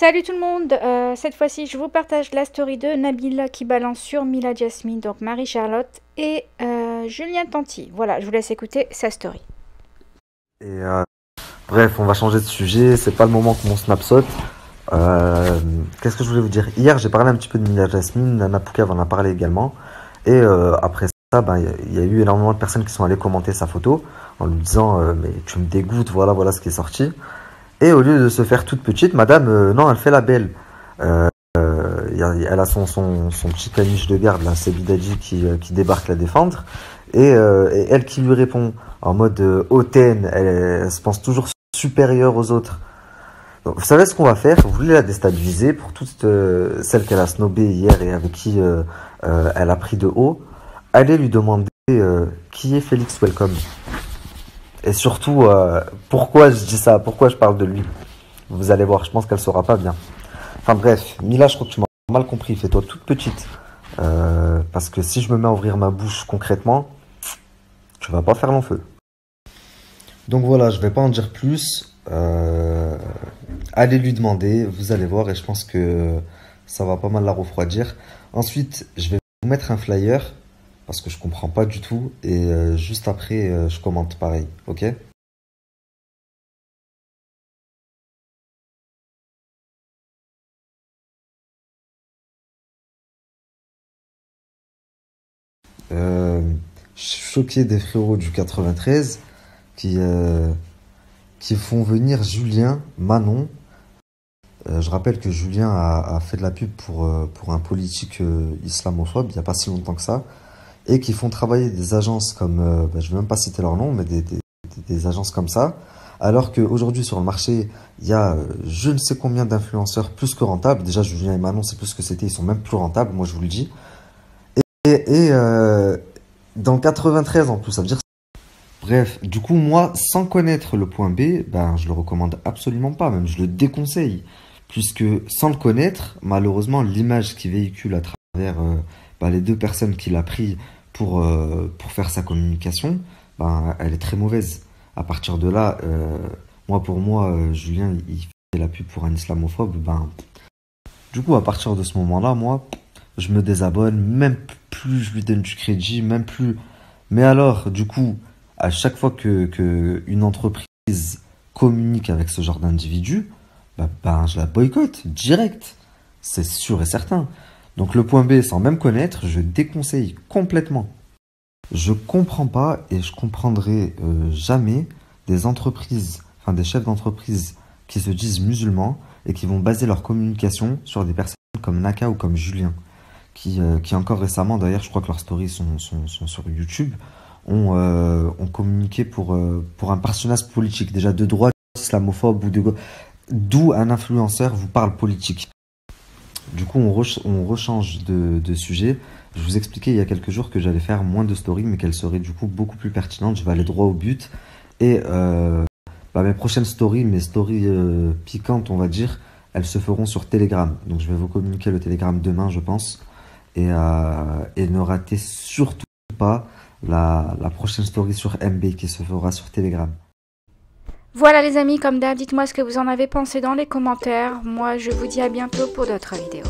Salut tout le monde, cette fois-ci je vous partage la story de Nabila qui balance sur Mila Jasmine, donc Marie-Charlotte et Julien Tanti. Voilà, je vous laisse écouter sa story. Et bref, on va changer de sujet, c'est pas le moment que mon snap saute. Qu'est-ce que je voulais vous dire? Hier, j'ai parlé un petit peu de Mila Jasmine, Nana Poukav en a parlé également. Et après ça, ben, y a eu énormément de personnes qui sont allées commenter sa photo en lui disant mais tu me dégoûtes, voilà, voilà ce qui est sorti. Et au lieu de se faire toute petite, madame, non, elle fait la belle. Euh, Elle a son petit caniche de garde, là, c'est Bidadji qui débarque la défendre. Et elle qui lui répond en mode hautaine, elle se pense toujours supérieure aux autres. Donc, vous savez ce qu'on va faire? Vous voulez la déstabiliser pour toutes celles qu'elle a snobées hier et avec qui elle a pris de haut. Allez lui demander qui est Félix Welcome. Et surtout, pourquoi je dis ça? Pourquoi je parle de lui? Vous allez voir, je pense qu'elle saura pas bien. Enfin bref, Mila, je crois que tu m'as mal compris. Fais-toi toute petite. Parce que si je me mets à ouvrir ma bouche concrètement, tu vas pas faire long feu. Donc voilà, je vais pas en dire plus. Allez lui demander, vous allez voir, et je pense que ça va pas mal la refroidir. Ensuite, je vais vous mettre un flyer, parce que je comprends pas du tout. Et juste après, je commente pareil, ok? Euh, je suis choqué des frérots du 93 qui, euh, qui font venir Julien, Manon. Je rappelle que Julien a fait de la pub pour un politique islamophobe il n'y a pas si longtemps que ça. Et qui font travailler des agences comme, je ne vais même pas citer leur nom, mais des agences comme ça. Alors qu'aujourd'hui sur le marché, il y a je ne sais combien d'influenceurs plus que rentables. Déjà, Julien et Manon, c'est plus ce que c'était, ils sont même plus rentables, moi je vous le dis. Et dans 93 en plus, ça veut dire. Bref, du coup, moi, sans connaître le point B, ben, je le recommande absolument pas, même je le déconseille. Puisque sans le connaître, malheureusement, l'image qui véhicule à travers les deux personnes qu'il a pris pour faire sa communication, ben, elle est très mauvaise. À partir de là, pour moi, Julien, il fait la pub pour un islamophobe. Ben, du coup, à partir de ce moment-là, moi, je me désabonne, même plus je lui donne du crédit, même plus. Mais alors, du coup, à chaque fois que une entreprise communique avec ce genre d'individu, je la boycotte direct. C'est sûr et certain. Donc le point B, sans même connaître, je déconseille complètement. Je comprends pas et je comprendrai jamais des entreprises, enfin des chefs d'entreprise qui se disent musulmans et qui vont baser leur communication sur des personnes comme Naka ou comme Julien, qui encore récemment, d'ailleurs, je crois que leurs stories sont sur YouTube, ont communiqué pour un personnage politique, déjà de droite, islamophobe ou de gauche, d'où un influenceur vous parle politique. Du coup, on rechange de sujet. Je vous expliquais il y a quelques jours que j'allais faire moins de stories, mais qu'elles seraient du coup beaucoup plus pertinentes. Je vais aller droit au but. Et mes prochaines stories, mes stories piquantes, on va dire, elles se feront sur Telegram. Donc je vais vous communiquer le Telegram demain, je pense. Et ne ratez surtout pas la prochaine story sur MB qui se fera sur Telegram. Voilà les amis, comme d'hab, dites-moi ce que vous en avez pensé dans les commentaires. Moi je vous dis à bientôt pour d'autres vidéos.